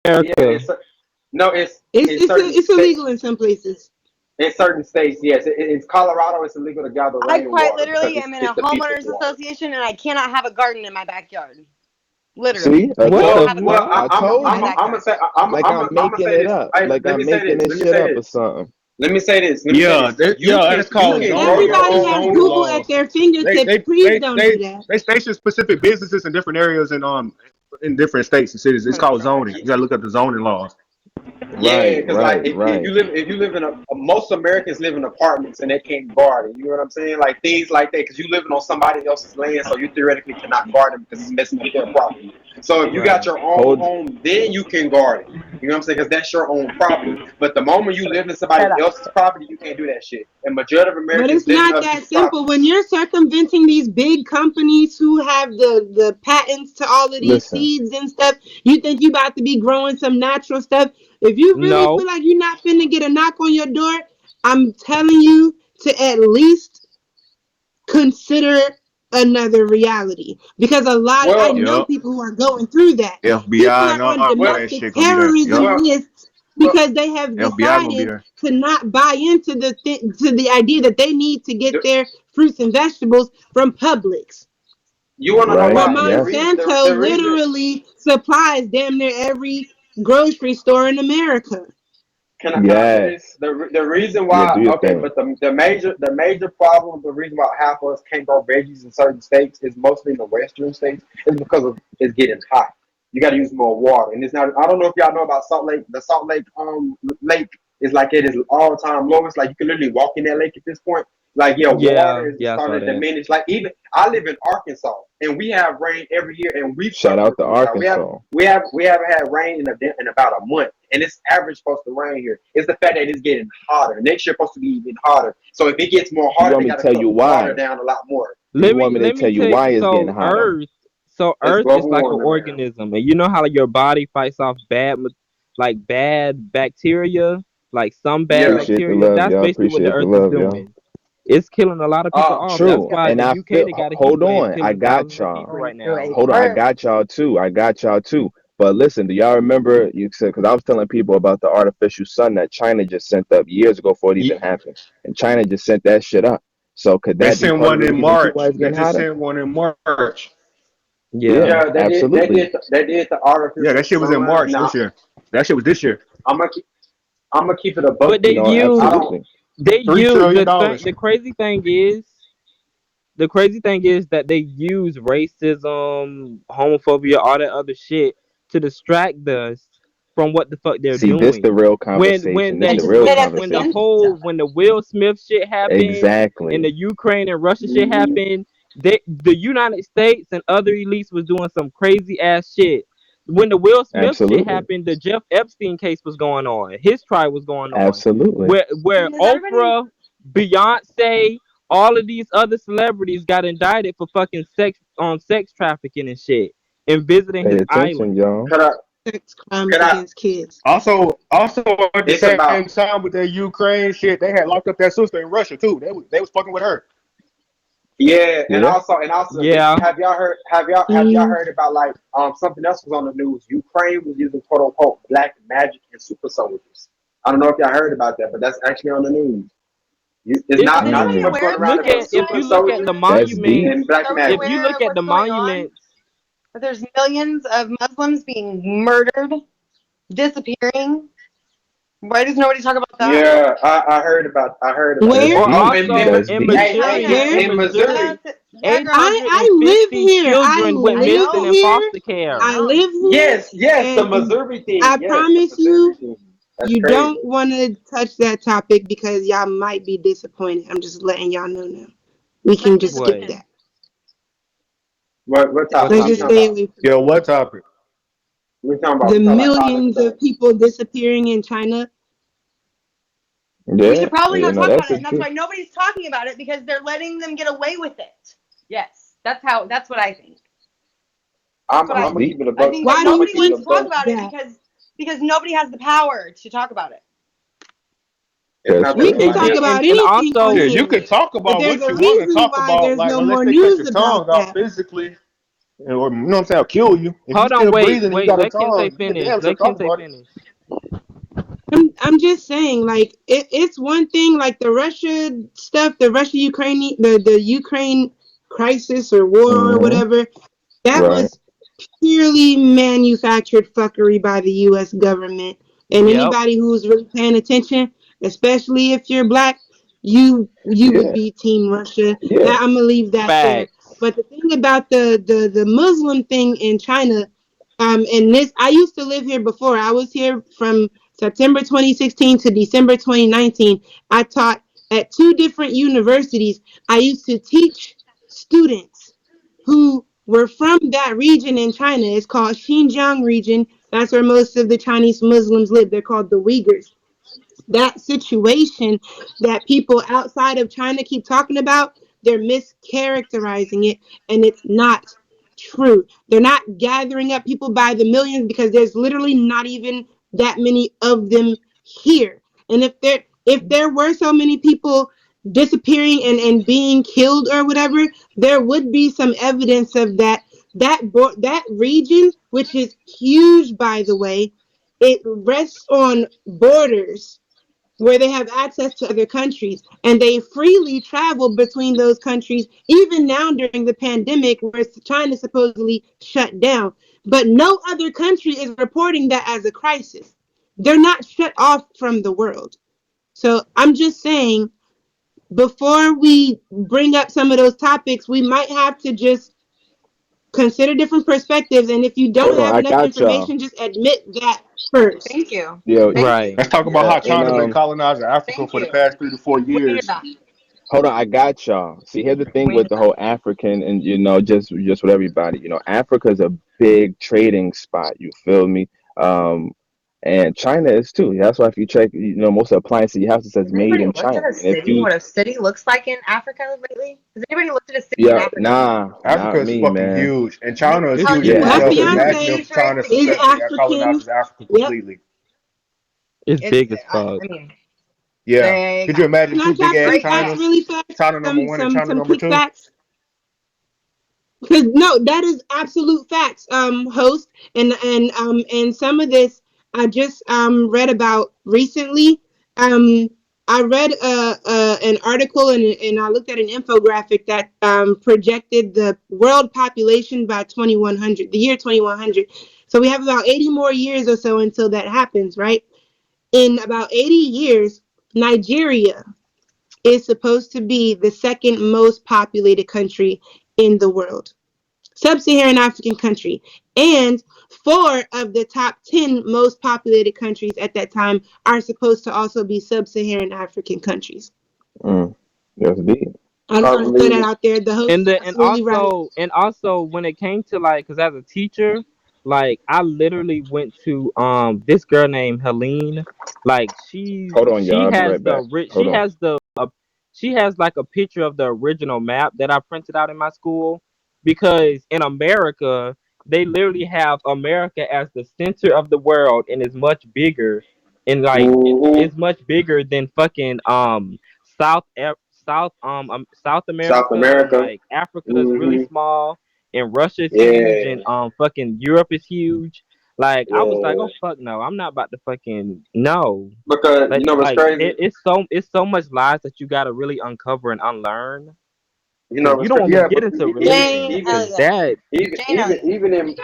Yeah, America. no, It's illegal in some places. in certain states, yes. In Colorado, it's illegal to gather I quite rainwater because literally am in it's a the people's homeowners water. association and I cannot have a garden in my backyard. See, Literally. I What Cannot the told have a you. Well, garden fuck? I told in my you. I'm gonna backyard. say Like I'm I'm gonna making say it this. up. Hey, Like let me I'm say making this. this Let me shit say up or this. something. Let me say this. Let me say Yeah, this. that's You called can zoning. grow your That's Everybody own has zoning food. Google at laws. their They fingertips. they Please they don't they do that. they station specific businesses in different areas in different states and cities. It's called zoning. You gotta look up the zoning laws. Yeah, Right, because like right, if right. you live in most Americans live in apartments and they can't garden. You know what I'm saying? Like things like that because you living on somebody else's land, so you theoretically cannot garden because it's messing up their property. So if you got Right. your own Hold. home, then you can garden. You know what I'm saying? Because that's your own property. But the moment you live in somebody else's property, you can't do that shit. And majority of But Americans it's live in not other that people's simple. property. When you're circumventing these big companies who have the patents to all of these Listen. seeds and stuff, you think you about to be growing some natural stuff. If you really No. feel like you're not finna get a knock on your door, I'm telling you to at least consider another reality. Because I Well, know Yep. people who are going through that. People FBI and are on all well, that domestic shit gonna be there. Yep. terrorism well, lists well. because they have FBI gonna be decided there. to not buy into to the idea that they need to get their fruits and vegetables from Publix. You want to know Where why? right. And Monsanto the reason. literally supplies damn near every grocery store in America. Can I say this? Yes. The reason Yeah, why do your okay, thing. but the major problem, the reason why half of us can't grow veggies in certain states is mostly in the western states is because of it's getting hot. You got to use more water, and it's not. I don't know if y'all know about Salt Lake. The Salt Lake lake is like it is all time lowest. Like you can literally walk in that lake at this point. Like yeah, Yeah, water is yeah, I saw starting to that. diminish. Like even I live in Arkansas, and we have rain every year, and we've Shout out suffered to from drought. Arkansas. We haven't had rain in about a month, and it's average supposed to rain here. It's the fact that it's getting hotter. Next year supposed to be even hotter. So if it gets more You hotter, want they me got to to tell cut you water why? down a lot more. You want me to Let tell me you tell you. why it's getting hotter? So It's Earth is global like an warming, man. organism, and you know how your body fights off bad bacteria, like some bad Yeah. Appreciate the bacteria. love, That's y'all. basically what the Appreciate the Earth is love, y'all. doing. It's killing a lot of people off. That's True. why And the I UK feel, they got a heat hold wave on. I killing got thousands of y'all. people right To now. a Hold on. I bird. got y'all too. I got y'all too. But listen, do y'all remember you said, because I was telling people about the artificial sun that China just sent up years ago before it even Ye- happened. And China just sent that shit up. So could They that be sent part of one the in reason too why March. it's They getting just hotter? sent one in March. Yeah. Yeah, Yeah, absolutely. they did the Yeah, artificial that shit was in sun. March Now this year. That shit was this year. I'm gonna keep, I'm gonna keep it a buck But with No, you. I don't. absolutely. $3 trillion. the crazy thing is that they use racism, homophobia, all that other shit to distract us from what the fuck they're See, this the doing. real When conversation. This And they the to real sit when at the when the conversation. center. whole when the Will Smith shit happened and Exactly. the Ukraine and Russia shit Mhm. happened, the United States and other elites was doing some crazy ass shit. When the Will Smith shit Absolutely. happened, the Jeff Epstein case was going on. His trial was going on. Absolutely. Where Does everybody Oprah, Beyonce, all of these other celebrities got indicted for fucking sex trafficking and shit and visiting Pay his attention, island. y'all. Could I? Sex crimes Could I? against kids. Also at the It's same about. time with that Ukraine shit, they had locked up that sister in Russia too. They was fucking with her. Yeah, Yeah. and also, Yeah. have y'all Mm, heard about like something else was on the news? Ukraine was using quote unquote black magic and super soldiers. I don't know if y'all heard about that, but that's actually on the news. It's It's is not too anybody much mm. aware going of around what's look about at going if super you on? look at the soldiers That's deep. monuments, and black Are we if magic. you aware look of at the what's going on? monuments, That there's millions of Muslims being murdered, disappearing. Why does nobody talk about that? Yeah, I heard about Where? that. or That's deep. also That's in deep. Hell Missouri, yeah. Where? In Missouri. I live 850 here. I children went I live missing know. in here. foster I care. I know. live here. Yes, the And Missouri thing. I Yes, the promise Missouri you, thing. That's you crazy. don't want to touch that topic because y'all might be disappointed. I'm just letting y'all know now. We I'm can just skip What? disappointed. that. What What topic? Let's What we just topic? talking stay about? away from Yo, what topic? the We talking about college millions of stuff. people disappearing in China. We Yeah, should probably you not know talk about that's it, the and that's truth. why nobody's talking about it because they're letting them get away with it. Yes, that's what I think. That's what I That's I'm gonna think. deep. keep it a I buck. think that Why do I'm you gonna nobody keep it wants a to think talk buck. about it that? because nobody has the power to talk about it. It's We not can that talk And everybody then has. about and anything on also Shit, you here, can talk but about there's what a you want to reason talk why about, there's like no unless more they cut your news tongue about off that. physically. or you know what I'm saying, I'll kill you. If you Hold on, still wait, breathing and you wait. got a Let Kente tongue, you can finish. damn sure Let talk Kente about it. finish. I'm just saying, like it's one thing, like the Russia stuff, the Russia Ukraine, the Ukraine crisis or war or Mm-hmm. whatever. That Right. was purely manufactured fuckery by the U.S. government. And Yep. anybody who's really paying attention, especially if you're black, you would Yeah. be Team Russia. Yeah. That I'm gonna leave that there. Facts. But the thing about the Muslim thing in China, and this, I used to live here before. I was here from September 2016 to December 2019. I taught at two different universities. I used to teach students who were from that region in China. It's called Xinjiang region. That's where most of the Chinese Muslims live. They're called the Uyghurs. That situation that people outside of China keep talking about, they're mischaracterizing it, and it's not true. They're not gathering up people by the millions because there's literally not even that many of them here. And if there were so many people disappearing and being killed or whatever, there would be some evidence of that. That region, which is huge, by the way, it rests on borders where they have access to other countries, and they freely travel between those countries, even now during the pandemic where China supposedly shut down. But no other country is reporting that as a crisis. They're not shut off from the world. So I'm just saying, before we bring up some of those topics, we might have to just consider different perspectives. And if you don't Hold on, have I enough got y'all. information, just admit that first. Thank you. Yo, Thank Right. you. Let's talk about yeah, how and China been colonizing Africa Thank for the you. past 3 to 4 We needed years. that. hold on, I got y'all. See, here's the thing We with needed the that. whole African and just with everybody. Africa's a big trading spot. You feel me? Um, and China is too. That's why if you check, most appliances you have to says Has made anybody in looked China. at a And if city? you, What a city looks like in Africa lately? Has anybody looked at a city in yeah, Africa? nah, Africa not is me, fucking man. huge, and Let China me is It's tell huge you in Yeah, My what. itself. Africa. Imagine fiance if Featuring China is successfully African. colonizes Africa Yep. completely. it's It's. big as fuck. I mean, Yeah, there you could you go. imagine Can I two big drop ass some Right facts there. Chinas? really fast? China number Some one and some China some number quick two. facts. Because no, that is absolute facts, host, and some of this I just read about recently. Um, I read an article and I looked at an infographic that projected the world population by 2100, the year 2100. So we have about 80 more years or so until that happens, right? In about 80 years, Nigeria is supposed to be the second most populated country in the world, sub-Saharan African country. And four of the top 10 most populated countries at that time are supposed to also be sub-Saharan African countries. Mm, that's deep. I just I want to throw believe that it. out there. The host and is the absolutely right. and also when it came to like, because as a teacher, like I literally went to this girl named Helene. Like Hold on, y'all. I'll be right back. Hold on. she has like a picture of the original map that I printed out in my school, because in America they literally have America as the center of the world, and is much bigger, and like Mm-hmm. it's much bigger than fucking South South South America, and America. like Africa is really Mm-hmm. small, and Russia is huge, Yeah. and fucking Europe is huge. Like I was like, Yeah. oh fuck no, I'm not about to fucking no. Because you know what's crazy? It's so much lies that you gotta really uncover and unlearn. You know Cause you what's don't crazy? want me Yeah, to get but into even religion, Jane even cause Elliott. that even Jane even Elliott. even in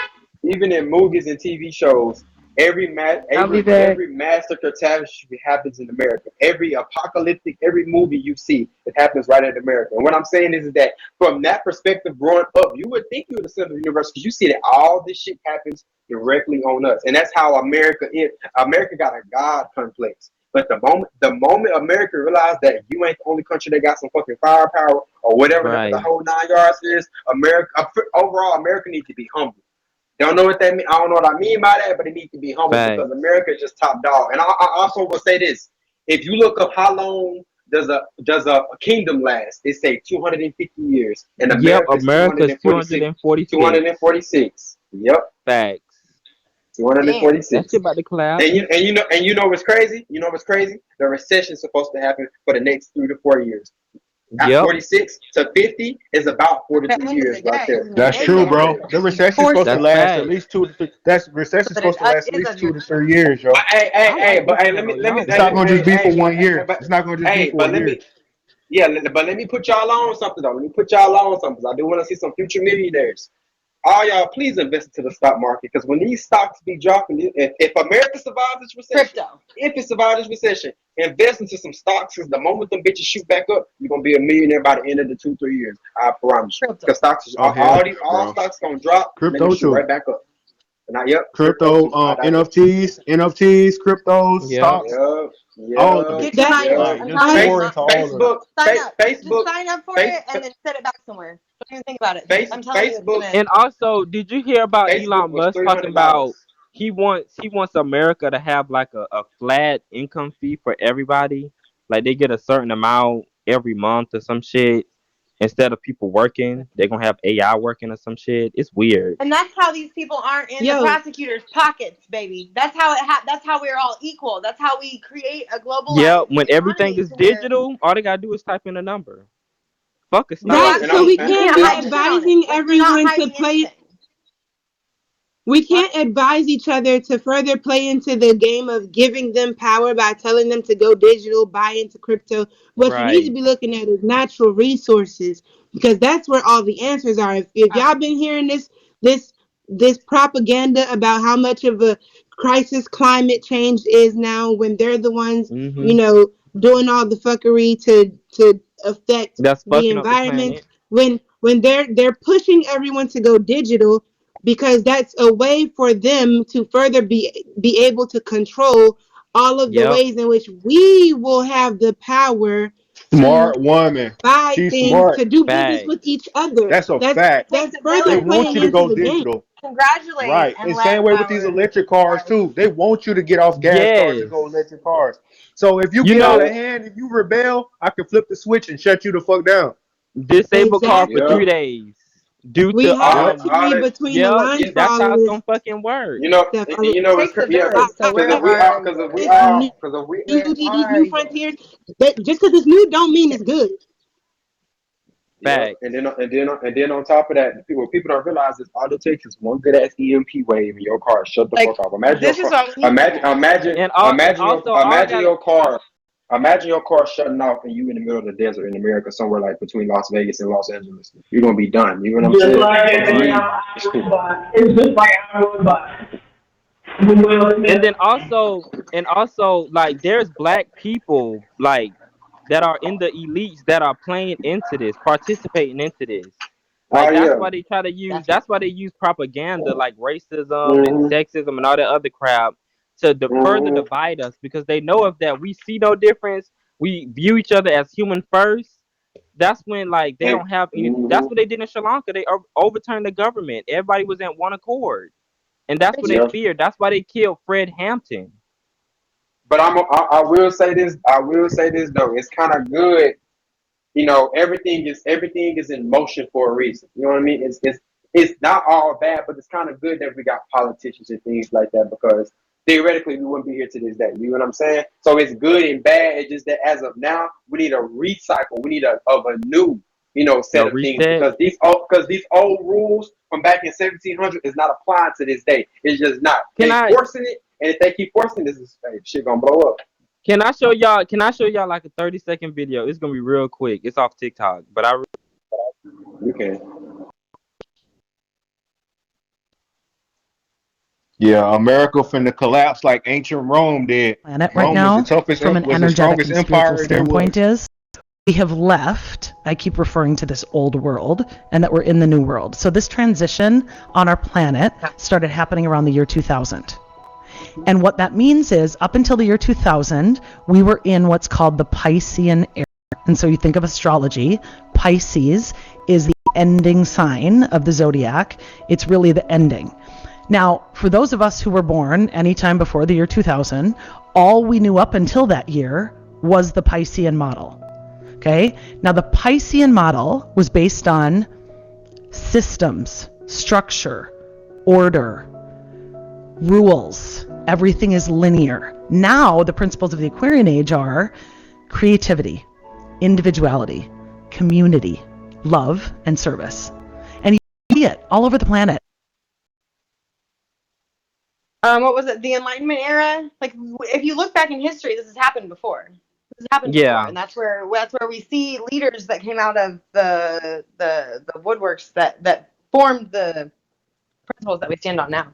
even in movies and TV shows, I'll be back. every master catastrophe happens in America. Every apocalyptic, every movie you see, it happens right in America. And what I'm saying is that from that perspective, growing up, you would think you're the center of the universe because you see that all this shit happens directly on us, and that's how America is. America got a God complex. But the moment America realized that you ain't the only country that got some fucking firepower or whatever the Right. whole 9 yards is, overall America needs to be humble. Don't know what that mean. I don't know what I mean by that, but it needs to be humble Fact. because America is just top dog. And I also will say this: if you look up how long does a kingdom last, it say 250 years, and Yep. America is America's 246. 246. 246. Yep, Facts. Damn. That shit 246. about to clap. And you know what's crazy? You know what's crazy? The recession's supposed to happen for the next 3 to 4 years. At Yep, 46 to 50 is about 42 End of years the right day, there. That's it's true, a bro. The recession's for supposed to that's sure. last at fact. least 2 to 3. That's recession's But supposed to last at is least a 2 to 3 years, yo. But hey, hey, I hey, like but hey, looking at let me, y'all It's not hey, gonna bitches. just hey, be for hey, 1 year. but It's not gonna just be hey, for but a let year. me, yeah, but let me put y'all on something though. Let me put y'all on something. 'Cause I do want to see some future millionaires. All y'all, please invest into the stock market because when these stocks be dropping, if America survives this recession, crypto. if it survives this recession, invest into some stocks because the moment them bitches shoot back up, you're gonna be a millionaire by the end of the 2-3 years. I promise you. Crypto. Because stocks, Oh hell yeah, all bro. stocks gonna drop and then they Crypto shoot too. right back up. And yep, crypto Crypto, too. I digress. NFTs, cryptos, Yep. stocks, Yep, all of yep, it. Get your money. yep. Like I'm just telling you, I pour Mom. into all of it. Facebook, Sign up. Just Facebook, sign up for face, it and then set it back somewhere. Don't even think about it. face, I'm telling you, it's Facebook, gonna. And also, did you hear about Facebook Elon was Musk three talking hundred about dollars. he wants America to have like a flat income fee for everybody? Like they get a certain amount every month or some shit. Instead of people working, they're gonna have AI working or some shit. It's weird. And that's how these people aren't in the yo, prosecutors' pockets, baby. That's how that's how we're all equal. That's how we create a Yeah, globalized when everything economy is to where digital, all they gotta do is type in a number. Fuck a you stock. right. And So I'm we actually you and, can't can't be and hide I'm shit on it. advising Like you're not everyone to hiding play. anything. We What? can't advise each other to further play into the game of giving them power by telling them to go digital, buy into crypto. What you need to Right. be looking at is natural resources because that's where all the answers are. If y'all been hearing this this propaganda about how much of a crisis climate change is now when they're the ones, you Mhm. know, doing all the fuckery to affect That's the fucking up the environment, planet. when they're pushing everyone to go digital because that's a way for them to further be able to control all of the Yep. ways in which we will have the power to Smart woman. buy She's things, smart. to do business Fact. with each other. That's a That's fact. Takes that's a They further village want playing you to into go the game. digital. congratulate Right. and And let same way with these our electric cars too. They want you to get off gas cars and Yes. go electric cars. So if you You get out know, of hand, if you rebel, I can flip the switch and shut you the fuck down. disabled car for yep, 3 days due We to have Yep. to all read that. between the Yep, lines You, for that's all how of it's this gonna fucking work. stuff. and you know, it's takes a yeah, village. So because where if we are all, because if we yours? New, all, because if we Where these are new yours? frontiers, that just because it's new don't mean it's good. Yep, Facts. and then on top of that, people don't realize is all it takes is one good ass EMP wave in your car. Shut the Like fuck off. Imagine your this is car. what we need to know. And also all Imagine got your car. Imagine your car shutting off and you in the middle of the desert in America, somewhere like between Las Vegas and Los Angeles. You're gonna be done. You know what I'm Just saying? like So to every right. me, time it's I cool. went by. It's just like I went by. Will And Smith. then also like there's black people like that are in the elites that are playing into this, participating into this. Oh Like yeah. that's why they use propaganda like racism and Mhm. sexism and all that other crap to further Mhm. divide us because they know if that we see no difference, we view each other as human first. That's when like they And don't have any. That's mhm. what they did in Sri Lanka. They overturned the government. Everybody was in one accord, and that's what they Yeah. feared. That's why they killed Fred Hampton. But I will say this. I will say this though. It's kind of good. You know, everything is in motion for a reason. You know what I mean? It's not all bad, but it's kind of good that we got politicians and things like that because theoretically we wouldn't be here to this day. You know what I'm saying? So it's good and bad. It's just that as of now, we need a recycle. We need a new, set A of things reset. because these old rules from back in 1700 is not applying to this day. It's just not. Can They I forcing it, and if they keep forcing this, shit gonna blow up. can I show y'all? Can I show y'all like a 30-second video? It's gonna be real quick. It's off TikTok, but You can. Yeah, America finna collapse like ancient Rome did. Planet right Rome was the now, toughest, from an was the energetic strongest and spiritual empire there standpoint, was. is we have left. I keep referring to this old world and that we're in the new world. So this transition on our planet started happening around the year 2000. And what that means is up until the year 2000, we were in what's called the Piscean era. And so you think of astrology, Pisces is the ending sign of the zodiac. It's really the ending. Now, for those of us who were born anytime before the year 2000, all we knew up until that year was the Piscean model. Okay? Now, the Piscean model was based on systems, structure, order, rules. Everything is linear. Now, the principles of the Aquarian age are creativity, individuality, community, love, and service. And you see it all over the planet. What was it? The Enlightenment era? Like, if you look back in history, this has happened before. This has happened before, Yeah. and that's where we see leaders that came out of the woodworks that formed the principles that we stand on now.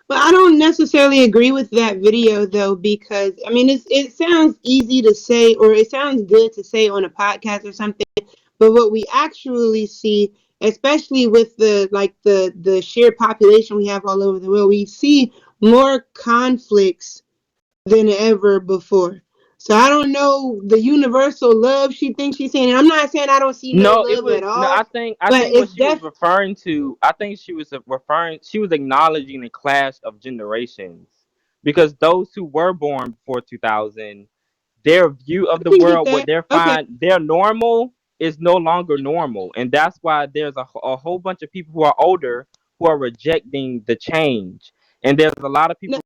But I don't necessarily agree with that video though, because I mean it sounds easy to say, or it sounds good to say on a podcast or something, but what we actually see, especially with the sheer population we have all over the world, we see more conflicts than ever before. So I don't know the universal love she thinks she's saying. And I'm not saying I don't see no No, it love was at no. all, I think but what it's she was definitely referring to. I think she was referring. She was acknowledging the clash of generations, because those who were born before 2000, their view of I the can get world, what that. they're Okay. their normal is no longer normal, and that's why there's a whole bunch of people who are older who are rejecting the change, and there's a lot of No, people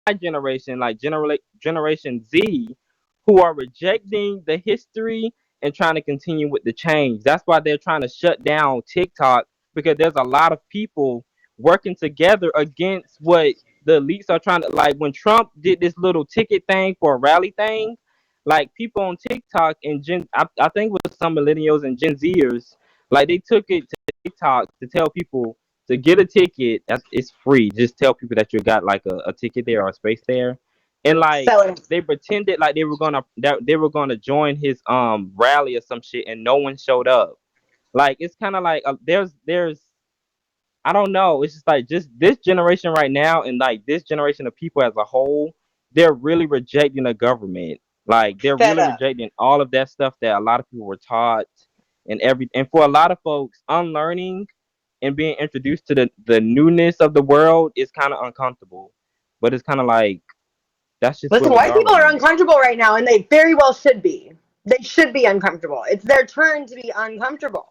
my generation, like Generation Z, who are rejecting the history and trying to continue with the change. That's why they're trying to shut down TikTok, because there's a lot of people working together against what the elites are trying to. Like when Trump did this little ticket thing for a rally thing, like people on TikTok and I think with some millennials and Gen Zers, like they took it to TikTok to tell people to get a ticket. It's free. Just tell people that you got like a ticket there or a space there, and like Selling. they pretended like they were gonna join his rally or some shit, and no one showed up. Like it's kind of like there's I don't know. It's just like just this generation right now, and like this generation of people as a whole, they're really rejecting the government. Like they're Fed really up. rejecting all of that stuff that a lot of people were taught, and for a lot of folks, unlearning and being introduced to the newness of the world is kind of uncomfortable. But it's kind of like that's just where Listen, we white are people right are now. uncomfortable right now, and they very well should be. They should be uncomfortable. It's their turn to be uncomfortable.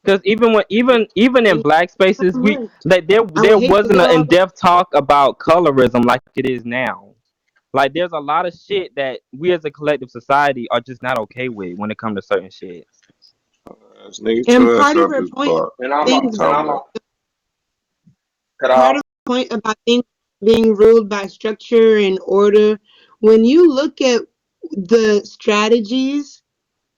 Because even in black spaces, we like I there would hate to wasn't go an off. in-depth talk about colorism like it is now. Like there's a lot of shit that we as a collective society are just not okay with when it comes to certain shit. This nigga And tell part us of up her his point butt. about And I'm Fuck you things, and talking I'm about. cut part off. of the point about things being ruled by structure and order, when you look at the strategies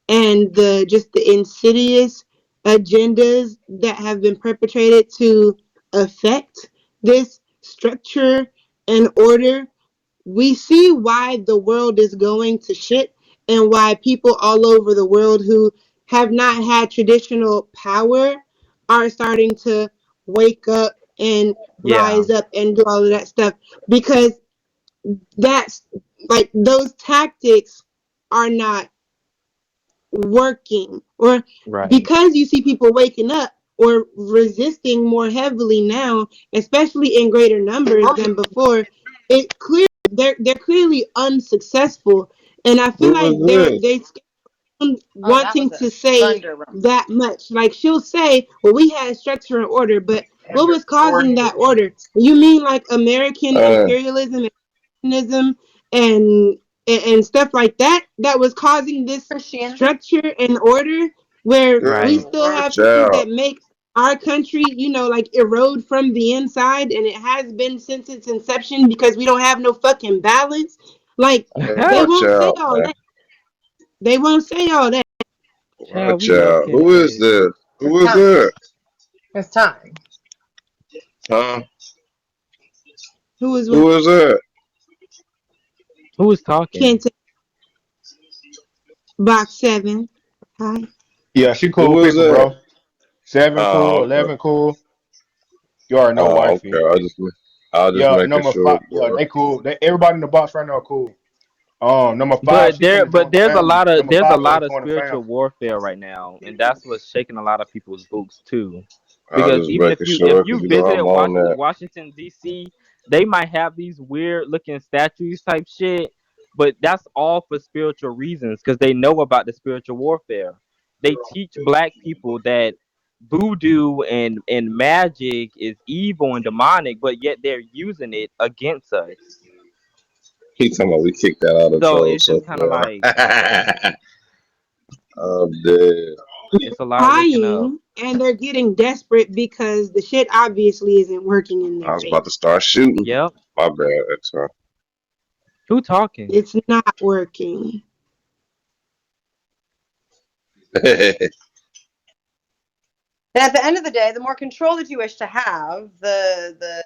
and the insidious agendas that have been perpetrated to affect this structure and order, we see why the world is going to shit, and why people all over the world who have not had traditional power are starting to wake up and Yeah, rise up and do all of that stuff, because that's like those tactics are not working, or right. because you see people waking up or resisting more heavily now, especially in greater numbers than before, it clear they're clearly unsuccessful, and I feel Who like is this? they Oh, that was wanting a to say thunder rumble. that much. Like she'll say, well, we had structure and order, but what was causing that order? You mean like American Uh, imperialism and and and stuff like that was causing this Christianity? structure and order, where we Right. girl, still have watch things out. that make our country, like erode from the inside, and it has been since its inception, because we don't have no fucking balance. Like Hey, they watch won't say out, all man. that. They won't say all that. Child, Watch we out. Who is okay. this? It's Who is time. that? It's time. Huh? Who is what? Who is that? Who is talking? Kent box 7. Hi. Yeah, she cool Who is people, that? bro. 7 cool, Oh, okay. 11 cool. You already know Oh, wifey. okay. I was just Yeah, making number sure, 5. Yeah, bro. they cool. Everybody in the box right now cool. Number 5, But she finna join the there's a family. lot of Number 5 finna of join the spiritual family. warfare right now, and that's what's shaking a lot of people's boots too. I was Because just even making if sure because you you know visited I'm on that. Washington D.C., they might have these weird looking statues type shit, but that's all for spiritual reasons, because they know about the spiritual warfare. They teach black people that voodoo and magic is evil and demonic, but yet they're using it against us. He talking about we kicked that out of So troll it's so just kind of like far. Dead. It's a lot of waking up. Crying, and they're getting desperate because the shit obviously isn't working in I their was about to favor. start shooting. Yep. My bad. Sorry. Who talking? It's not working. And at the end of the day, the more control that you wish to have, the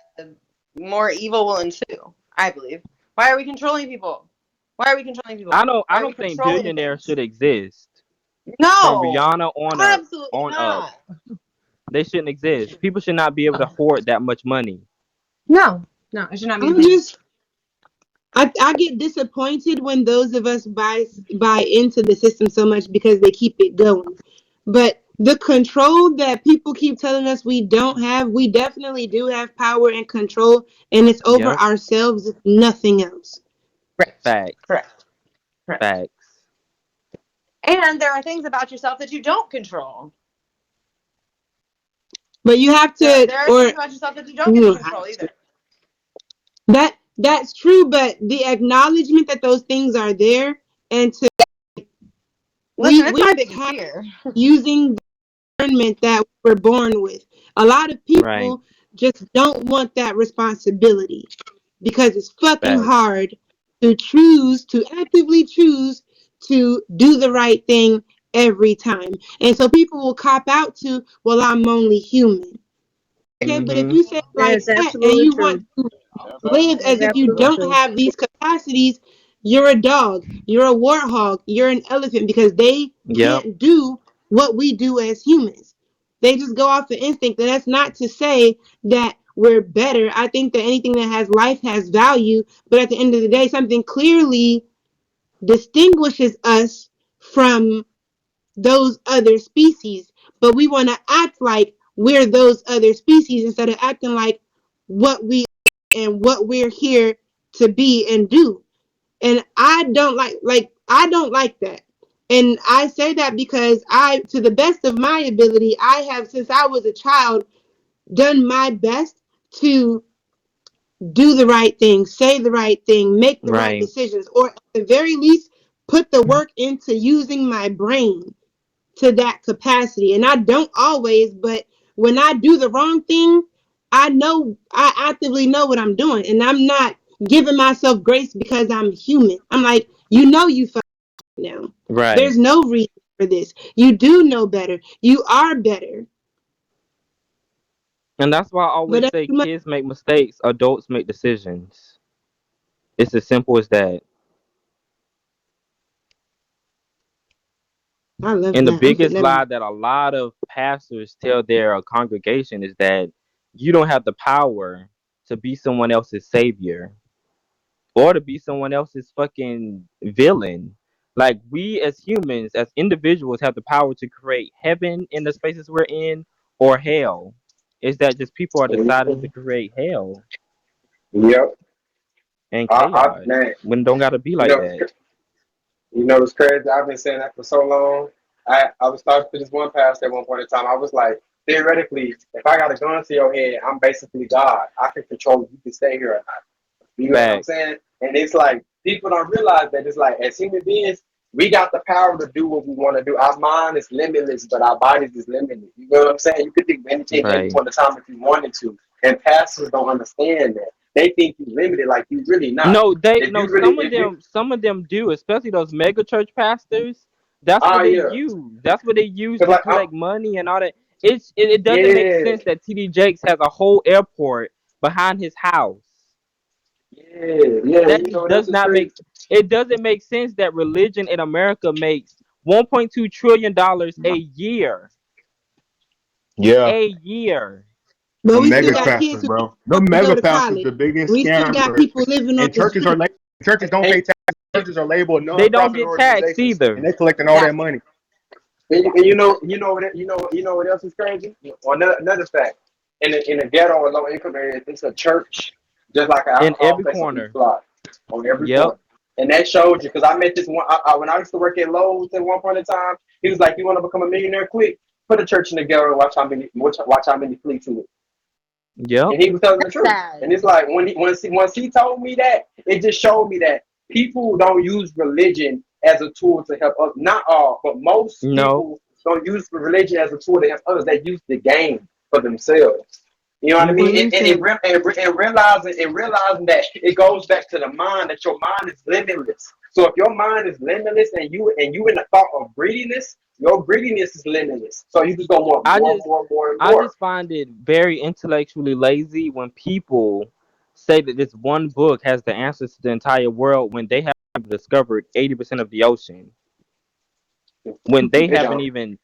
more evil will ensue, I believe. Why are we controlling people? Why are we controlling people? I Why are we don't think controlling billionaires things? should exist. From No, Rihanna absolutely on up. not. They shouldn't exist. People should not be able to hoard that much money. No, it should not be a I'm thing. just I get disappointed when those of us buy into the system so much because they keep it going. But the control that people keep telling us we don't have, we definitely do have power and control, and it's over Yep. ourselves, if nothing else. Right. Facts. Correct. Facts. And there are things about yourself that you don't control. But you have to, there are things about yourself that you don't get to control either. That's true, but the acknowledgement that those things are there, and to Listen, it's my biggest fear. Using the environment that we're born with. A lot of people just don't want that responsibility because it's fucking hard to actively choose to do the right thing every time. And so people will cop out to, well, I'm only human. Okay, but if you say like that and you want to live as if you don't have these capacities, you're a dog, you're a warthog, you're an elephant, because they can't do what we do as humans. They just go off the instinct. And that's not to say that we're better. I think that anything that has life has value, but at the end of the day, something clearly distinguishes us from those other species, but we want to act like we're those other species instead of acting like what we are and what we're here to be and do. And I don't like that. And I say that because to the best of my ability, I have, since I was a child, done my best to do the right thing, say the right thing, make the right decisions, or at the very least, put the work into using my brain to that capacity. And I don't always, but when I do the wrong thing, I actively know what I'm doing, and I'm not giving myself grace because I'm human. I'm like, you fuck now. Right. There's no reason for this. You do know better. You are better. And that's why I always say kids make mistakes, adults make decisions. It's as simple as that. I love and that. the biggest lie that a lot of pastors tell their congregation is that you don't have the power to be someone else's savior or to be someone else's fucking villain. Like, we as humans, as individuals, have the power to create heaven in the spaces we're in or hell. Is that just people are deciding to create hell Yep. and chaos Man, when it don't gotta be like that? It's crazy. I've been saying that for so long. I was talking to this one pastor at one point in time. I was like, theoretically, if I got a gun to your head, I'm basically God. I can control if you can stay here or not. You know what I'm saying? And it's like, people don't realize that it's like, as human beings, we got the power to do what we want to do. Our mind is limitless, but our bodies is limited. You know what I'm saying? You could think of anything at any point in time if you wanted to. And pastors don't understand that. They think you limited, like you really not. No, some of them do, especially those mega church pastors. That's what they use. That's what they use to collect money and all that. It doesn't make sense that TD Jakes has a whole airport behind his house. It doesn't make sense that religion in America makes $1.2 trillion a year. Yeah. A year. But we mega still got pastors, kids who bro. The mega pastors, the biggest we still got people living on and churches are churches don't pay taxes. Churches are labeled nonprofit they don't get taxed either, and they're collecting all that money. And you know what else is crazy? Or another fact, in a ghetto or low income area, it's a church, just like an alcohol place on every block, on every corner. And that shows you, because I met this one when I used to work at Lowe's at one point in time. He was like, "You want to become a millionaire quick? Put a church in the ghetto and watch how many flee to it." Yep. And he was telling the truth. And it's like once he told me that, it just showed me that people don't use religion as a tool to help others. Not all, but most No, people don't use religion as a tool to help others. They use the game for themselves. You know what I mean? Well, And realizing that it goes back to the mind, that your mind is limitless. So if your mind is limitless and you in the thought of greediness, your greediness is limitless. So you just gonna want I more, just more, more, and I more. just find it very intellectually lazy when people say that this one book has the answers to the entire world when they have discovered 80% of the ocean. When they They haven't don't. even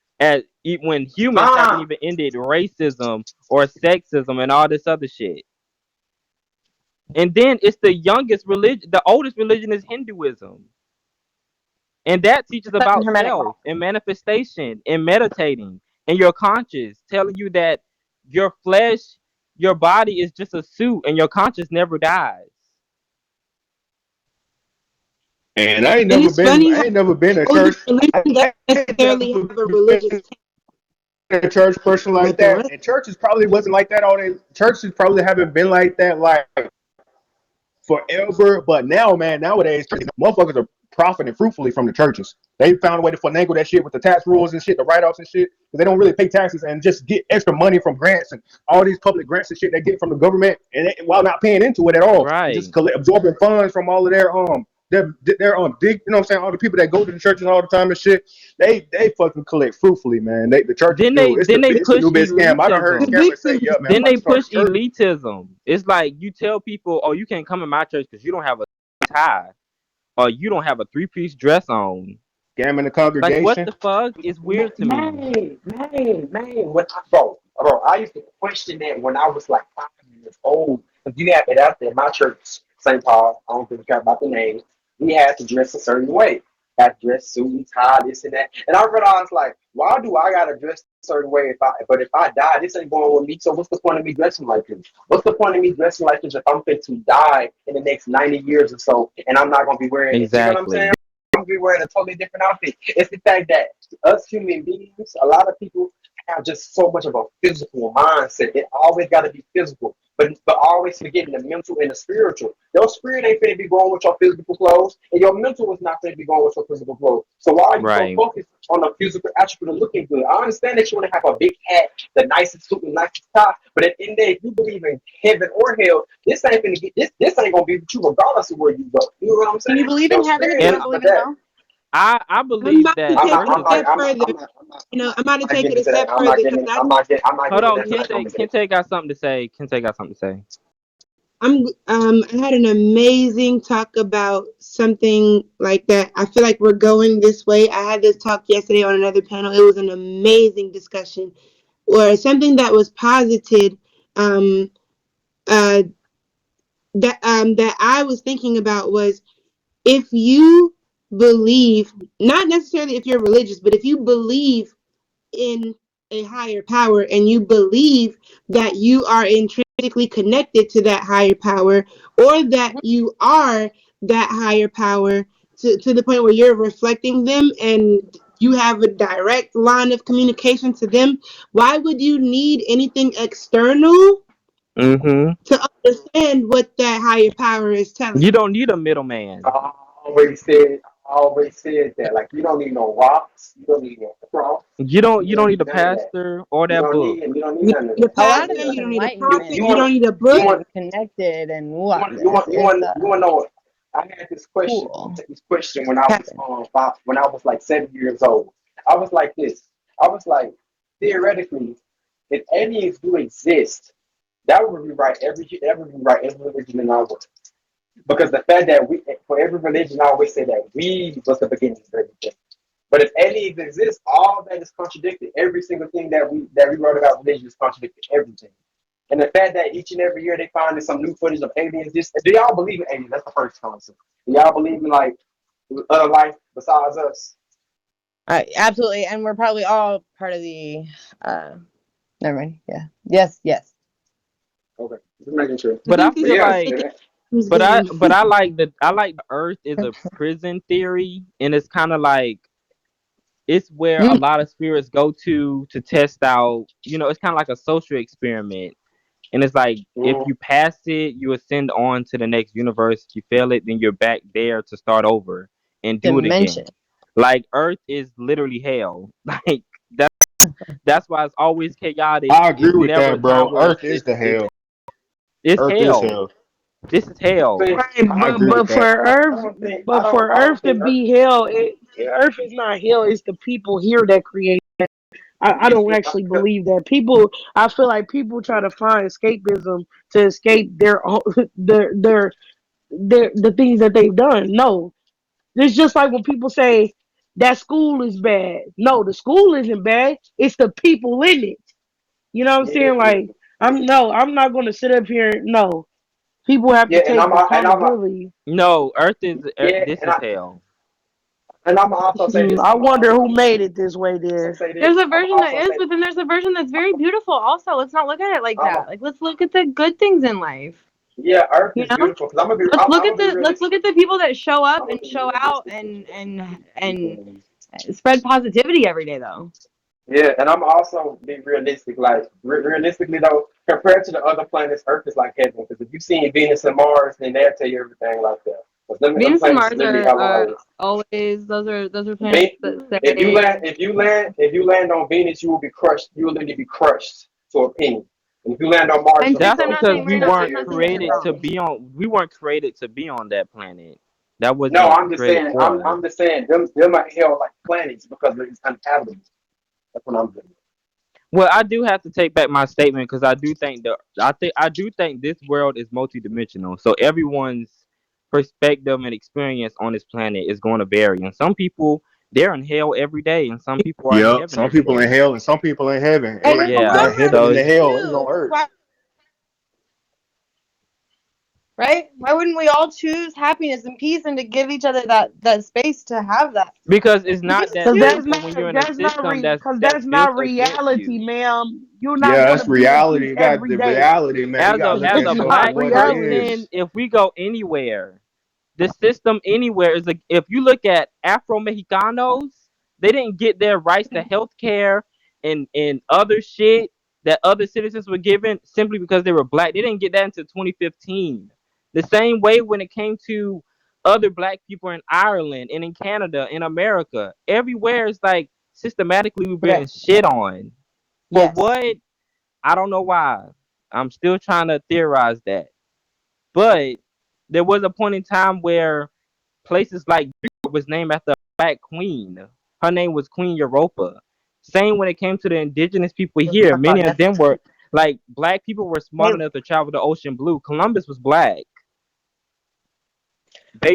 when humans haven't Ah, even ended racism or sexism and all this other shit. And then it's the youngest religion, the oldest religion is Hinduism. And that teaches Seven about Hermetic self law. and manifestation and meditating and your conscious, telling you that your flesh, your body is just a suit and your conscious never dies. And and it's funny I how ain't never been a oldest church. religion I doesn't ain't necessarily never have a religious been take a church person like with the that. rest. And churches probably wasn't like that all day. Churches probably haven't been like that like forever. But now, man, nowadays, motherfuckers are profiting fruitfully from the churches. They found a way to finagle that shit with the tax rules and shit, the write-offs and shit, because they don't really pay taxes and just get extra money from grants and all these public grants and shit they get from the government, and while not paying into it at all, and just Right. absorbing funds from all of their dig, you know what I'm saying, all the people that go to the churches all the time and shit. They fucking collect fruitfully, man. The churches Then do. they It's then they the push new big scam. I done heard The elitism. big scammers thing say, is "Yeah, man, I'm Then about they to start push a church." elitism. It's like you tell people, "Oh, you can't come in my church because you don't have a tie or you don't have a three-piece dress on." Scamming the Like what congregation. the fuck is man, weird to me. man. Bro, I used to question that when I was like 5 years old. Because you have it out there. My church, St. Paul, I don't think you care about the name. We had to dress a certain way. Had to dress suit and tie, this and that. And I realized, like, why do I gotta dress a certain way if I die, this ain't going with me. So what's the point of me dressing like this? What's the point of me dressing like this if I'm fit to die in the next 90 years or so and I'm not gonna be wearing this? You know what I'm saying? Exactly. I'm gonna be wearing a totally different outfit. It's the fact that us human beings, a lot of people have just so much of a physical mindset. It always got to be physical, but always forgetting the mental and the spiritual. Your spirit ain't finna be going with your physical clothes, and your mental is not finna be going with your physical clothes. So why are you so Right. focused on the physical attribute of looking good? I understand that you want to have a big hat, the nicest suit, the nicest tie, but at the end of the day, if you believe in heaven or hell, this ain't finna get this ain't gonna be with you regardless of where you go. You know what I'm Can you saying? believe in Your heaven if spirit you is And don't not for believe in that. hell? I I'm believe about to that I'm take not. it first a of step further. I'm about to I'm not take getting it a into that. step further because I'm not hold getting on, into that type of conversation. Kente got something to say. Kente got something to say. I had an amazing talk about something like that. I feel like we're going this way. I had this talk yesterday on another panel. It was an amazing discussion where something that was posited um uh that I was thinking about was if you believe, not necessarily if you're religious, but if you believe in a higher power and you believe that you are intrinsically connected to that higher power or that you are that higher power to the point where you're reflecting them and you have a direct line of communication to them, why would you need anything external Mm-hmm. to understand what that higher power is telling You you? don't need a middleman. I always said that. Like you don't need no rocks. You don't need no cross. You You don't don't need a need none of that. pastor or You that don't book. need you don't need You none of don't need a that. A lot of pastor, this you don't need a You prophet, enlightenment you you want don't need a book. you and want connected and you oneness want you is want you want to know what? I had this question. cool. This question when I was Kevin. when I was like 7 years old. I was like this. I was like theoretically, if aliens do exist, that would rewrite every religion in our world. Because the fact that we, for every religion, I always say that we was the beginning of everything. But if aliens exist, all that is contradicted. Every single thing that we wrote about religion is contradicted. Everything. And the fact that each and every year they find some new footage of aliens. Do y'all believe in aliens? That's the first concept. Do y'all believe in like other life besides us? Absolutely, and we're probably all part of the. Uh, Never mind. Yeah. Yes. Yes. Okay, just making sure. I But I think this But feel yeah, is like who's game. I like the earth is a prison theory and it's kinda like it's where a Mm. lot of spirits go to test out, it's kinda like a social experiment. And it's like if mm, you pass it, you ascend on to the next universe. If you fail it, then you're back there to start over. and do it again. Dimension. Like Earth is literally hell. Like that's why it's always chaotic. I agree It's with never a that, time bro. where Earth is the hell. it's Earth is hell. hell. This is hell. See, Right, I agree with but for that. Earth, I don't To think Earth. be hell, Earth is not hell. It's the people here that create. I don't actually believe that. People, I feel like people try to find escapism to escape their own, the things that they've done. No, it's just like when people say that school is bad. No, the school isn't bad. It's the people in it. You know what I'm Yeah, saying? Like, I'm not going to sit up here. No, people have yeah, to take accountability. No, yeah, this is hell. and I'm also say this. I wonder who made it this way. Also Then say There's this. a I'm version that also is, say. but then there's a version that's very beautiful also. Let's not look at it like I'm that. a, Like let's look at the good things in life. yeah, Earth You is know? beautiful. Cause I'm gonna be. Let's look I'm at gonna be let's realistic. look at the people that show up I'm gonna and be show out realistic. and spread positivity every day though. Yeah, and I'm also be realistic. Like realistically though, compared to the other planets, Earth is like heaven. Because if you see Venus and Mars, then they'll tell you everything like that. Because them Venus and planets is Mars literally hell on are Earth. always those are planets Ve- that If you say land on Venus, you will be crushed. You will literally be crushed to a penny. And if you land on Mars, you'll be scientists. That's I'm not because saying roasted. we're So not. they'll tell I'm you not saying that everything you're like that. wrong. we weren't created to be on that planet. That No, wasn't I'm just created saying. for us. I'm just saying. Them are hell like planets because it's unhabitable. That's what I'm doing. Well, I do have to take back my statement because I do think this world is multidimensional. So everyone's perspective and experience on this planet is going to vary. And some people they're in hell every day, and some people are in Yep. heaven Some every people in day. hell and some people in heaven. And Hey, there's Yeah. that heaven So and the progress hell is on too. earth. Why, right? Why wouldn't we all choose happiness and peace and to give each other that space to have that? because it's not Jesus that Cause too. simple when you're in a system cause that's that's built not against reality, you. ma'am. You're not Yeah, gonna that's be in peace reality. You got every the day. reality, man. You gotta look at As It's a that stuff for not black what it reality. person, is. if we go anywhere, the system anywhere is if you look at Afro Mexicanos, they didn't get their rights to health care and other shit that other citizens were given simply because they were black. They didn't get that until 2015. The same way when it came to other black people in Ireland and in Canada, in America, everywhere is like systematically we've Okay. been shit on. For Yes. what? I don't know why. I'm still trying to theorize that. But there was a point in time where places like Europe was named after a black queen. Her name was Queen Europa. Same when it came to the indigenous people here. Many of them were like black people were smart Hey, enough to travel the ocean blue. Columbus was black.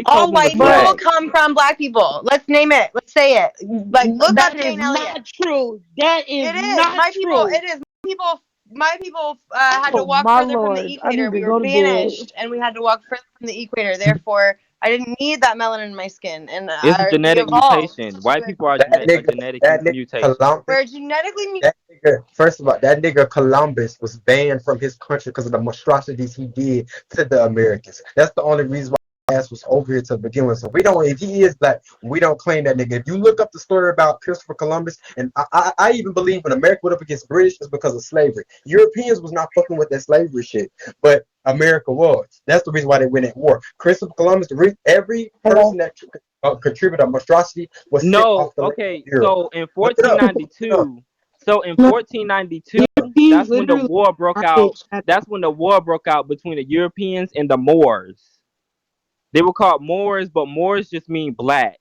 all Beethoven was white people But black. come from black people. Let's name it. Let's say it. Like look up that is Jane Elliott. not true. That is It is. not My people, true. it is. My people had to Oh walk my further from the lord. I equator. need to We were go to bed. banished and we had to walk further from the equator. Therefore, I didn't need that melanin in my skin. And It's a we genetic evolved mutation. to White people are That a nigga, genetic that nigga mutation. Columbus, we're genetically that nigga. First of all, that nigga Columbus was banned from his country because of the monstrosities he did to the Americans. That's the only reason why his ass was over here to begin with. So we don't. If he is black, we don't claim that nigga. If you look up the story about Christopher Columbus, and I even believe when America went up against British, it's because of slavery. Europeans was not fucking with that slavery shit, but America was. That's the reason why they went at war. Christopher Columbus, every person that contributed a monstrosity was sent No, off the land of okay. Europe. Look it up. Look it up. So in No, 1492, Europeans that's when the literally war broke out. started at That's when the war broke out between the Europeans and the Moors. They were called Moors, but Moors just mean black.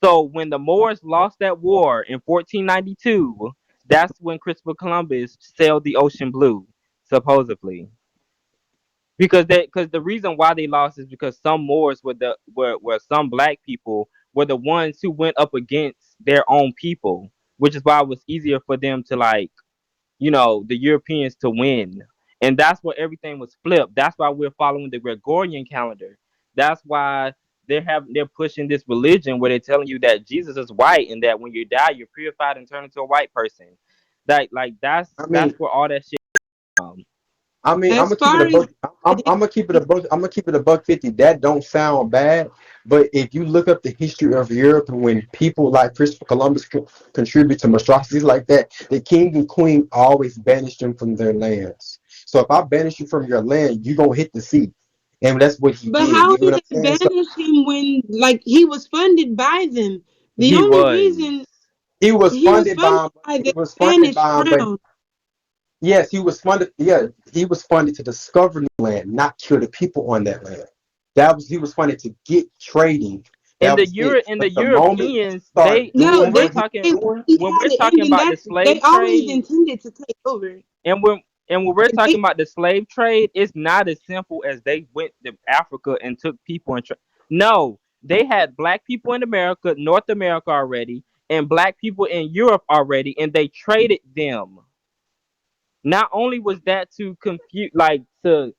So when the Moors lost that war in 1492, that's when Christopher Columbus sailed the ocean blue, supposedly. Because the reason why they lost is because some Moors were some black people were the ones who went up against their own people, which is why it was easier for them to like the Europeans to win. And that's where everything was flipped. That's why we're following the Gregorian calendar. That's why they're pushing this religion where they're telling you that Jesus is white and that when you die you're purified and turn into a white person. I That's mean, where all that shit from. I'm as gonna keep it far a as buck. I'm gonna keep it a buck. I'm gonna keep it a buck 50. That don't sound bad, but if you look up the history of Europe and when people like Christopher Columbus contribute to monstrosities like that, the king and queen always banished them from their lands. So if I banish you from your land, you gonna hit the sea. and that's what he But did. how You know did what they I'm saying? So banish him when, like, he was funded by them? The He only was. reason he was he was funded funded by him. by He the was funded Spanish by him, but crown. yes, he was funded. Yeah, he was funded to discover new land, not kill the people on that land. That was he was funded to get trading. And That the was it. And the But the moment he Europeans, started No, when doing we're they what he talking was doing, he when had we're an end, talking and about the that's they slave always trade, intended to take over. and when we're They, talking about the slave trade, it's not as simple as they went to Africa and took people and no, they had black people in America, North America already, and black people in Europe already, and they traded them. Not only was that to confuse, like to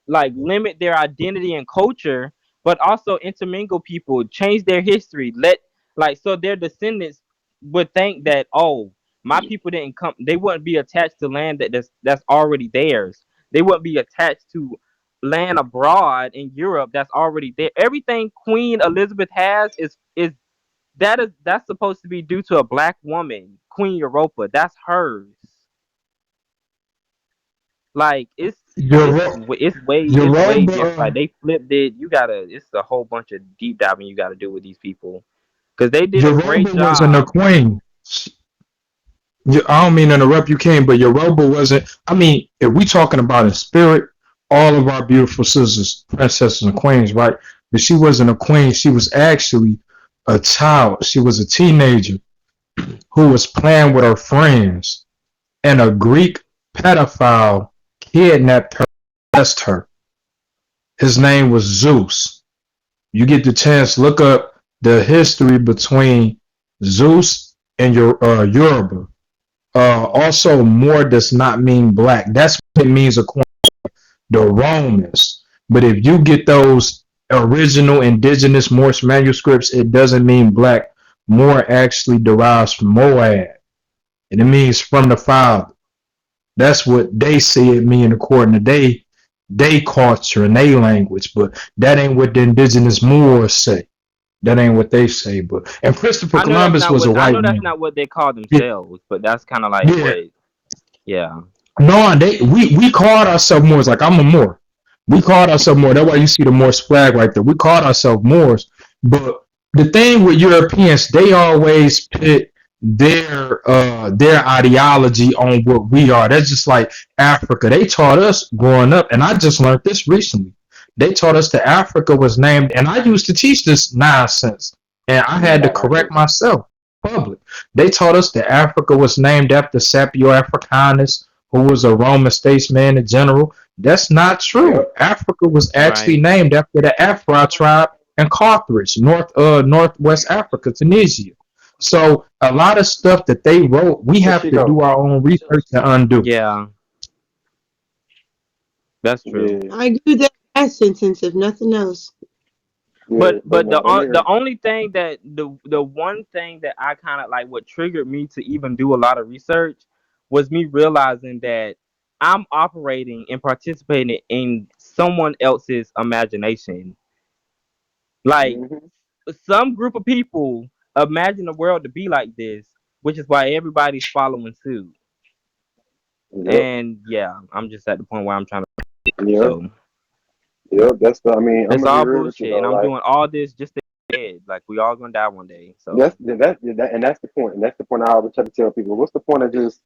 like limit their identity and culture, but also intermingle people, change their history, let like so their descendants would think that, oh, my people didn't come, they wouldn't be attached to land that's already theirs. They wouldn't be attached to land abroad in Europe that's already there. Everything Queen Elizabeth has that's supposed to be due to a black woman, Queen Europa. That's hers. Like it's way different. Like Yoruba, they flipped it. You gotta. It's a whole bunch of deep diving you gotta do with these people because they did a Yoruba great wasn't a job. queen. I don't mean to interrupt you, King, but Yoruba wasn't. I mean, if we talking about in spirit, all of our beautiful sisters, princesses, and queens, right? But she wasn't a queen. She was actually a child. She was a teenager who was playing with her friends, and a Greek pedophile kidnapped her, molested her. His name was Zeus. You get the chance, look up the history between Zeus and your Yoruba. Also, more does not mean black. That's what it means according to the Romans. But if you get those original indigenous Morse manuscripts, it doesn't mean black. More actually derives from Moab, and it means from the father. That's what they say it mean according to they culture and they language. But that ain't what the indigenous Moors say. That ain't what they say. But and Christopher Columbus was a I white know that's man. not what they call Yeah, themselves, but that's kind of like yeah. what. Yeah. No, we called ourselves Moors. Like I'm a Moor. We called ourselves Moors. That's why you see the Moors flag right there. We called ourselves Moors. But the thing with Europeans, they always put their ideology on what we are. That's just like Africa. They taught us growing up, and I just learned this recently. They taught us that Africa was named, and I used to teach this nonsense, and I had to correct myself public. They taught us that Africa was named after Scipio Africanus, who was a Roman statesman and general. That's not true. Yep. Africa was actually Right. named after the Afro tribe in Carthage, northwest Africa, Tunisia. So a lot of stuff that they wrote, we Where have she to do go? our own research to undo. Yeah, that's true. Yeah, I agree with that last sentence, if nothing else. yeah. But But no, that the nigga. only thing that the one thing that I kind of like what triggered me to even do a lot of research was me realizing that I'm operating and participating in someone else's imagination. Like Mm-hmm. some group of people imagine the world to be like this, which is why everybody's following suit. Yep. And yeah, I'm just at the point where I'm trying to. Yep. So Yep. That's the. I mean, I'm it's gonna be all real with you bullshit, though. and I'm Like doing all this just to get ahead. Like we all gonna die one day. So and that's the point. And that's the point I always try to tell people. What's the point of just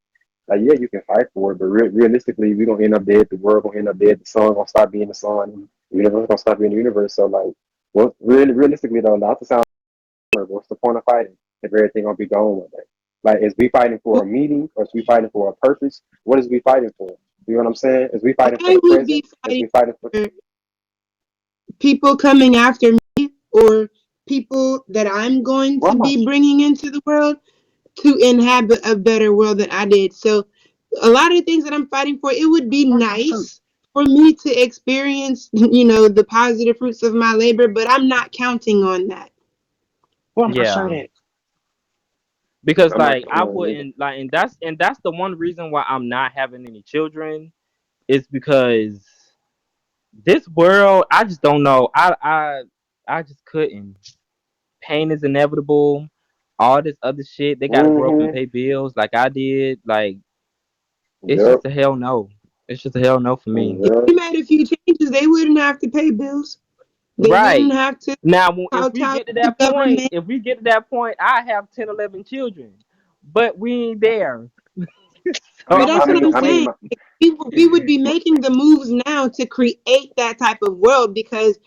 like, yeah, you can fight for it, but realistically, we gonna end up dead. The world gonna end up dead. The sun gonna stop being the sun. And the universe gonna stop being the universe. So like, what really realistically though, not to sound, what's the point of fighting if everything gonna be gone one day? Like, is we fighting for a meeting or is we fighting for a purpose? What is we fighting for? You know what I'm saying? Is we fighting for I the would be present? Is fighting we fighting for for people coming after me or people that I'm going to Mama? be bringing into the world to inhabit a better world than I did. So a lot of the things that I'm fighting for, it would be nice for me to experience, the positive fruits of my labor, but I'm not counting on that. Where my shirt yeah. at? Because I'm not. like I wouldn't like, and that's the one reason why I'm not having any children is because this world I just don't know. I just couldn't. Pain is inevitable. All this other shit, they gotta grow up and Mm-hmm. pay bills like I did. Like it's Yep. just a hell no. It's just a hell no for me. Yeah, Yep. we made a few changes changes, they wouldn't have to pay bills. They Right. wouldn't have to Now, if we kowtow get to to the that point, government. I have 10, 11 children, but we ain't there. But So, that's I what mean, I'm I mean, saying. We would be making the moves now to create that type of world, because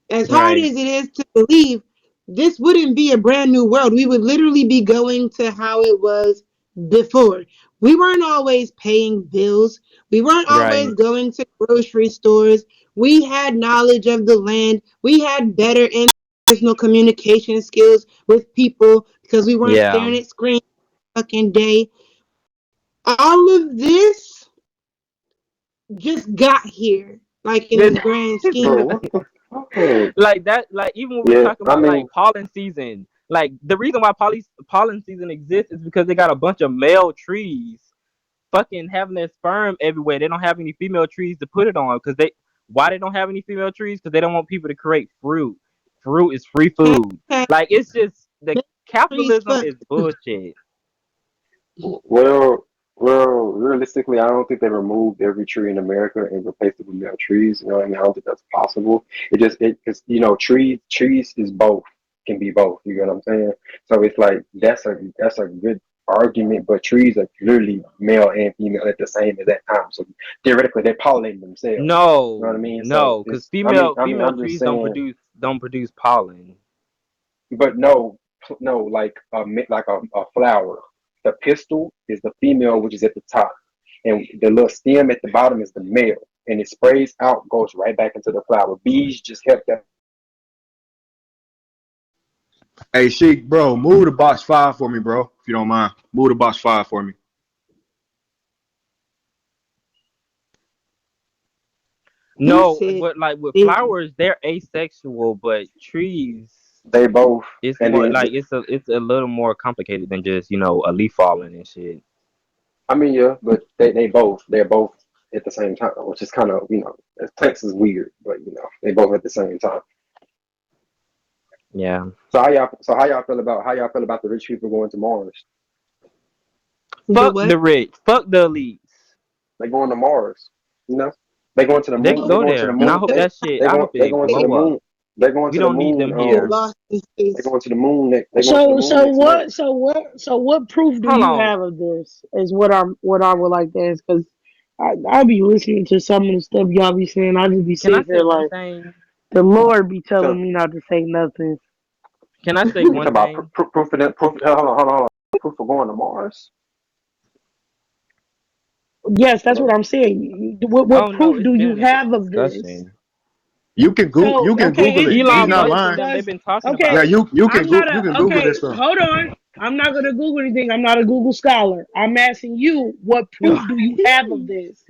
as hard right. as it is to believe, this wouldn't be a brand new world. We would literally be going to how it was before. We weren't always paying bills. We weren't always Right. going to grocery stores. We had knowledge of the land. We had better interpersonal communication skills with people because we weren't Yeah. staring at screens fucking day. All of this just got here, like in the grand scheme bro, of what it. the fuck? Like that, like even when we Yeah, talk I about like mean, pollen season, like the reason why pollen season exists is because they got a bunch of male trees fucking having their sperm everywhere. They don't have any female trees to put it on because why they don't have any female trees? Because they don't want people to create fruit. Fruit is free food. Hashtag Like it's just the trees capitalism fuck. is bullshit. well, realistically, I don't think they removed every tree in America and replaced it with male trees. You know what I mean? I don't think that's possible. Because trees is both, can be both. You get what I'm saying? So it's like that's a good argument, but trees are literally male and female at the same at that time. So theoretically, they're pollinating themselves. You know what I No, mean? So no, because it's, female I'm just trees saying. don't produce pollen. But no, like a flower. The pistil is the female, which is at the top, and the little stem at the bottom is the male, and it sprays out, goes right back into the flower. Bees just help that. Hey, Sheik, bro, move to box 5 for me, bro. If you don't mind, move to box 5 for me. He No, said, but like with thank you. flowers, they're asexual, but trees, They both, it's and more then like it's a little more complicated than just a leaf falling and shit. I mean yeah, but they're both at the same time, which is kind of plants is weird, but they both at the same time. Yeah. So how y'all feel about the rich people going to Mars? The Fuck what? the rich. Fuck the elites. They going to Mars, you know. They going to the They can moon. They go going to there, the and I moon. hope that shit. They I going. hope They they going to the blow up. moon. They're going We to the don't need moon. them Get here. lost in They're space. going to the moon. They're going to the So moon so next month. what so what so what proof do Hold you on. have of this? Is what I would like to ask, because I be listening to some of the stuff y'all be saying. I just be Can I sitting say here one like thing? the Lord be telling So me not to say nothing. Can I say you one talking about thing? proof of that? Proof. Hold on. Proof of going to Mars. Yes, that's what Hello. I'm saying. What Oh no, proof it's do been you in the have of this? discussion. So You can okay, Google it. He's Elon it's not Musk and lying. them, they've because been talking Yeah, about okay, it. you can Google this stuff. hold on. I'm not gonna Google anything. I'm not a Google scholar. I'm asking you, what proof do you have of this?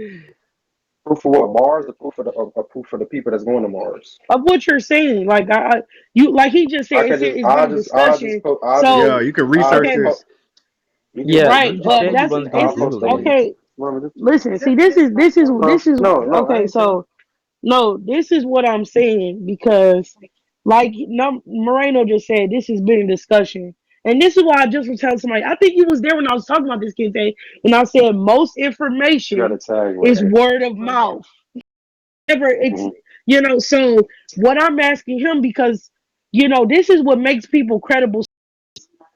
Proof of what? Mars. The proof of proof for the people that's going to Mars. Of what you're saying? Like you like he just said, I could just. it's been I'll a just. I'll just. discussion. Po- I'll just. Yeah, So you can I'll research just. okay, Po- this. you can. Yeah, right, you just but said you that's wasn't gonna I'll it's post Google the it. link. okay. Want me to- Listen, see, Huh? No, I okay. ain't saying. So no, this is what I'm saying, because, like Moreno just said, this has been a discussion. And this is why I just was telling somebody, I think you was there when I was talking about this kid day, when I said most You got a information tag is right. word of mouth. Never, it's, Mm-hmm. so what I'm asking him, because, this is what makes people credible.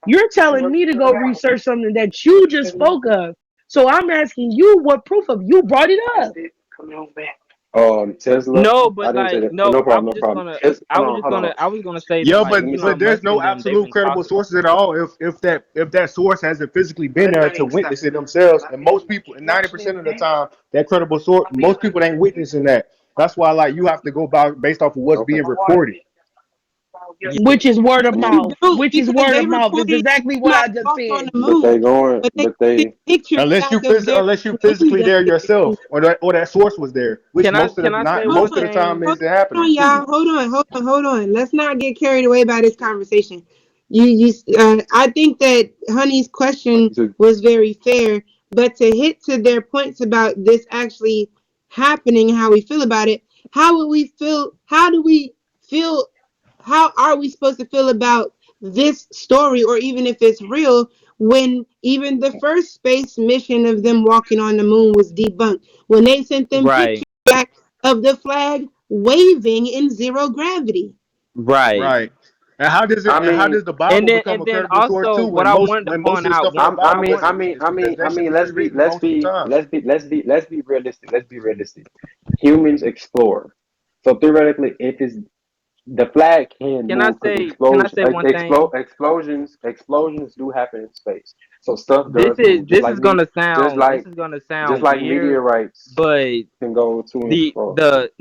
You're telling me to go research something that you just spoke of. So I'm asking you, what proof of you brought it up? Tesla. No, I but didn't say like that. no, No problem. No problem. Hold on. I was gonna say that Yeah, like Let me but see. Elon there's Musk no and them, they've absolute been credible talking about sources at it. all if that source hasn't physically been there to witness it themselves. And most people, and 90% of the time, that credible source, most people ain't witnessing that. That's why like you have to go by based off of what's Okay. being recorded. Yeah. Which is word of No, you mouth. don't, Which is because word they of mouth. Is recorded exactly what I somebody just walk on said. the But moon, they going. but they But took they. pictures back of their Unless you moon physically that there they flew. yourself or that source was there, which Can I say Hold one most of on, the time thing? hold is happening. on, y'all. Hold on. Let's not get carried away by this conversation. I think that Honey's question was very fair, but to hit to their points about this actually happening, how we feel about it, how would we feel? How do we feel? How are we supposed to feel about this story, or even if it's real, when even the first space mission of them walking on the moon was debunked? When they sent them pictures Right. back of the flag waving in zero gravity. Right. Right. And how does I it? And how mean, does the Bible become And a then credible source also too? what When I most wanted to when most point of the out stuff in the I Bible mean, I wasn't. mean, It's I because mean, I that shit mean, was rewritten multiple times. let's be realistic. Let's be realistic. Humans explore. So theoretically, if it's the flag can can I move because say can I say one thing? explosions do happen in space. So stuff does move, This is just gonna just sound like weird, meteorites but can go to and fro. the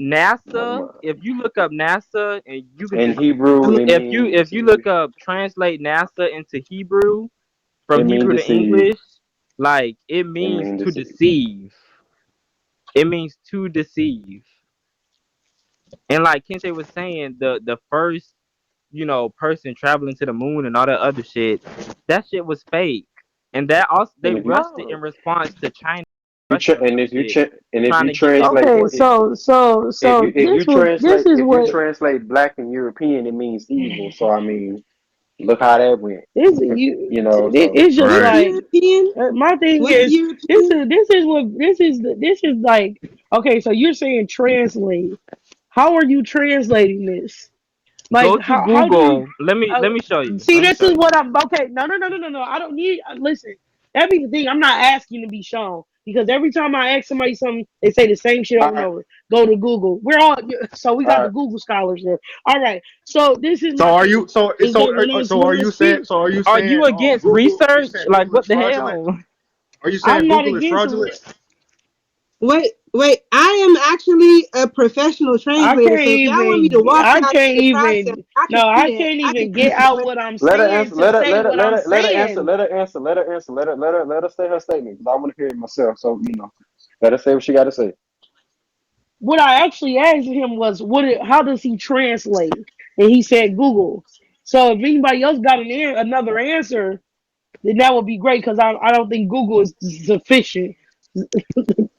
Never NASA, mind. if you look up NASA and you can In just Hebrew, I'm it if means you look up translate NASA into Hebrew it from mean Hebrew to deceive. English, like It mean to deceive. deceive. It means to deceive. And like Kente was saying, the first, person traveling to the moon and all that other shit, that shit was fake. And that also they And if you rushed it in response to China rushing on and some if you shit, and if trying you to get it translate Okay, reported. so if you translate black and European, it means evil. So I mean, look how that went. this you You know, so it's just What's Right. like European? my thing What's is European? this is like okay, so you're saying translate. How are you translating this? Like Go to how do you Google. Let me show you. see? Let me This show is you. what I'm okay. No. I don't need. Listen, that be the thing. I'm not asking to be shown because every time I ask somebody something, they say the same shit all over and right, over. Go to Google. We're all so we got all the right. Google scholars there. All right. So this is So my are you? thing. Is that So are when I you saying? speak, So are you Are you saying? against Google. Are you research? saying Like Google what is the fraudulent? hell? Are you saying I'm not Google is against. fraudulent? Wait. I am actually a professional translator. So if y'all want me to walk y'all through the process, I can do I that. can't I can even do get out what I'm Let her saying answer. to say what I'm Let her answer. saying. Let her say her statement because I want to hear it myself. So let her say what she got to say. What I actually asked him was, how does he translate? And he said Google. So if anybody else got another answer, then that would be great because I don't think Google is sufficient.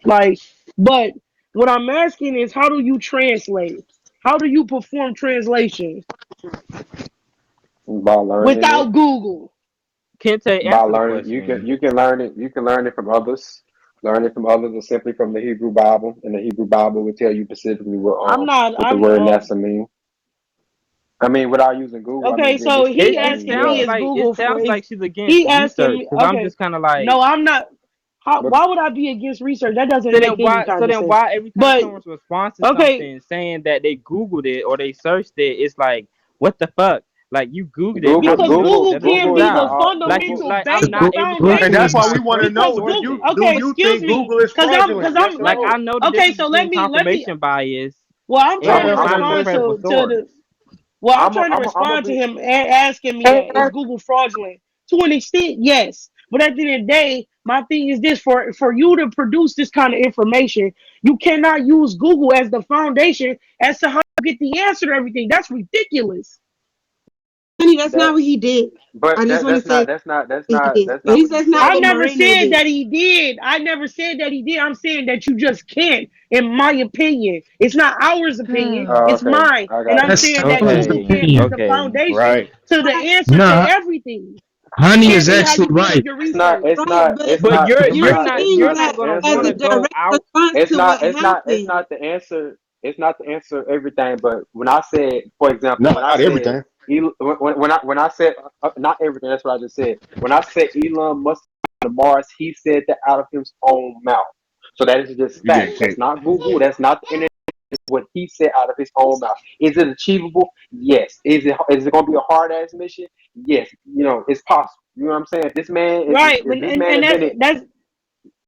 Like, but what I'm asking is, how do you translate? How do you perform translation By learning without it, Google? Kente, by answer the learning question. you can learn it. You can learn it from others. Learn it from others, or simply from the Hebrew Bible, and the Hebrew Bible will tell you specifically I'm not. what the I'm word NASA mean. I mean, without using Google, I mean okay. So realistically, he I mean asking me yeah. is It Google for sounds is like she's against he asking research me? because I'm Okay, just kind of like. no, I'm not. How? But Why would I be against research? That doesn't make any So kind of then sense. why every time But someone's response to okay, something saying that they Googled it or they searched it, it's like, what the fuck? Like you Googled it, Google, how do because you know Google, Google that this can is Google is be not the thou? all. Like fundamental I'm base, the not Google, every And time that's foundation. why somebody we want to pushes a know: Because Do Google, story. you okay, excuse think me, Google is because fraudulent? Yes I'm or Like no? I know the okay. difference So between let me. confirmation bias Well, I'm Let trying her to and answer her finding a respond question. credible to source. the. Well, I'm trying to I'm a respond to be. him asking me that is Google fraudulent to an extent, yes. But at the end of the day, my thing is this: for you to produce this kind of information, you cannot use Google as the foundation as to how to get the answer to everything. That's ridiculous. Honey, that's not That, what he did. I but just want to say what he did. that's At not least what he that's not I what said. never Moreno said did. that he did. I never said that he did. I'm saying that you just can't, in my opinion. It's not ours opinion, Oh, it's okay, mine. I And got I'm you. That's saying that Sellers' Google Okay, can't be opinion. the okay. foundation Right. to the Right, answer to Nah, everything. It Honey can't is be how actually you right. conduct your It's not. research. It's right. not. But It's But not. It's you're not. It's saying you're not not that the gonna as a want to answer. go direct out. response It's to not. what It's happened. not the answer. It's not the answer everything. But when I said, for example, No, when I not said everything. when I said not everything. That's what I just said. When I said Elon Musk to Mars, he said that out of his own mouth. So that is just You getting facts. That's kicked. not Google. That's not the internet. It's what he said out of his own mouth. Is it achievable? Yes. Is it going to be a hard ass mission? Yes. It's possible. You know what I'm saying? If this man, Right. if this man And invented that's